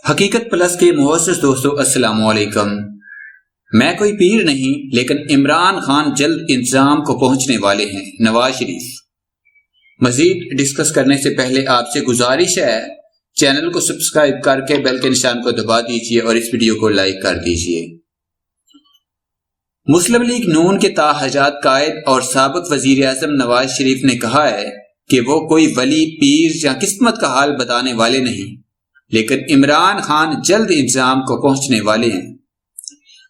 حقیقت پلس کے معزز دوستو السلام علیکم۔ میں کوئی پیر نہیں لیکن عمران خان جلد انتظام کو پہنچنے والے ہیں، نواز شریف۔ مزید ڈسکس کرنے سے پہلے آپ سے گزارش ہے چینل کو سبسکرائب کر کے بیل کے نشان کو دبا دیجئے اور اس ویڈیو کو لائک کر دیجئے۔ مسلم لیگ نون کے تاحجات قائد اور سابق وزیر اعظم نواز شریف نے کہا ہے کہ وہ کوئی ولی، پیر یا قسمت کا حال بتانے والے نہیں، لیکن عمران خان جلد انتظام کو پہنچنے والے ہیں۔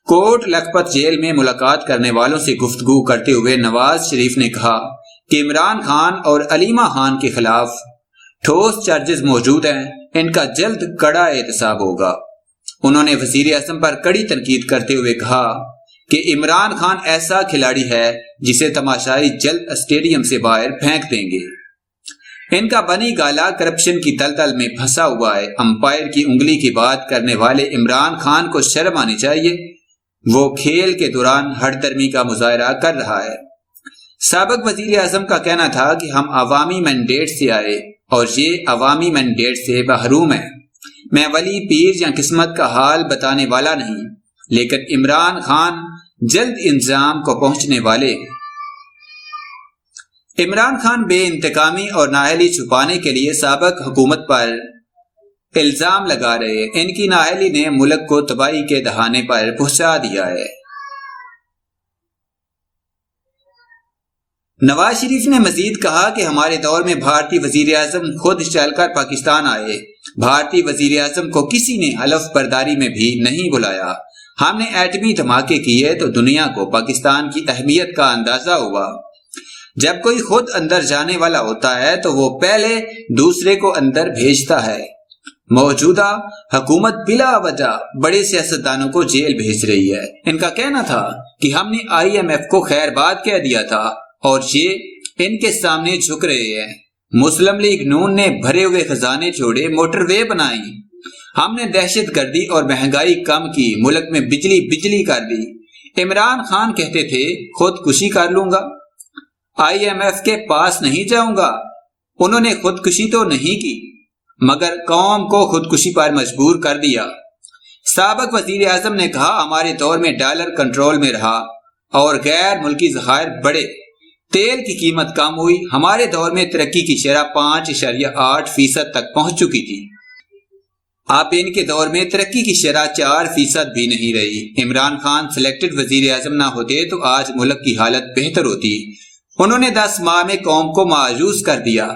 کوٹ لکھپت جیل میں ملاقات کرنے والوں سے گفتگو کرتے ہوئے نواز شریف نے کہا کہ عمران خان اور علیمہ خان کے خلاف ٹھوس چارجز موجود ہیں، ان کا جلد کڑا احتساب ہوگا۔ انہوں نے وزیر اعظم پر کڑی تنقید کرتے ہوئے کہا کہ عمران خان ایسا کھلاڑی ہے جسے تماشائی جلد اسٹیڈیم سے باہر پھینک دیں گے۔ ان کا بنی گالا کرپشن کی دلدل میں پھنسا ہوا ہے۔ امپائر کی انگلی کی بات کرنے والے عمران خان کو شرم آنی چاہیے، وہ کھیل کے دوران ہٹ درمی کا مظاہرہ کر رہا ہے۔ سابق وزیر اعظم کا کہنا تھا کہ ہم عوامی مینڈیٹ سے آئے اور یہ عوامی مینڈیٹ سے محروم ہے۔ میں ولی، پیر یا قسمت کا حال بتانے والا نہیں، لیکن عمران خان جلد انتظام کو پہنچنے والے۔ عمران خان بے انتقامی اور نااہلی چھپانے کے لیے سابق حکومت پر الزام لگا رہے ہیں۔ ان کی نااہلی نے ملک کو تباہی کے دہانے پر پہنچا دیا ہے۔ نواز شریف نے مزید کہا کہ ہمارے دور میں بھارتی وزیر اعظم خود چل کر پاکستان آئے۔ بھارتی وزیر اعظم کو کسی نے حلف برداری میں بھی نہیں بلایا۔ ہم نے ایٹمی دھماکے کیے تو دنیا کو پاکستان کی اہمیت کا اندازہ ہوا۔ جب کوئی خود اندر جانے والا ہوتا ہے تو وہ پہلے دوسرے کو اندر بھیجتا ہے۔ موجودہ حکومت بلا وجہ بڑے سیاستدانوں کو جیل بھیج رہی ہے۔ ان کا کہنا تھا کہ ہم نے IMF کو خیر بات کہہ دیا تھا اور یہ ان کے سامنے جھک رہے ہیں۔ مسلم لیگ نون نے بھرے ہوئے خزانے چھوڑے، موٹر وے بنائی۔ ہم نے دہشت گردی اور مہنگائی کم کی، ملک میں بجلی کر دی۔ عمران خان کہتے تھے خودکشی کر لوں گا، IMF کے پاس نہیں جاؤں گا۔ انہوں نے خودکشی تو نہیں کی مگر قوم کو خودکشی پر مجبور کر دیا۔ سابق وزیر اعظم نے کہا ہمارے دور میں ڈالر کنٹرول میں رہا اور غیر ملکی ذخائر بڑھے، تیل کی قیمت کم ہوئی۔ ہمارے دور میں ترقی کی شرح 5.8% تک پہنچ چکی تھی۔ اب ان کے دور میں ترقی کی شرح 4% بھی نہیں رہی۔ عمران خان سلیکٹڈ وزیر اعظم نہ ہوتے تو آج ملک کی حالت بہتر ہوتی۔ انہوں نے 10 ماہ میں قوم کو مایوس کر دیا۔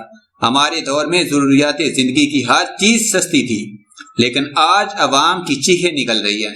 ہمارے دور میں ضروریات زندگی کی ہر چیز سستی تھی، لیکن آج عوام کی چیخیں نکل رہی ہیں۔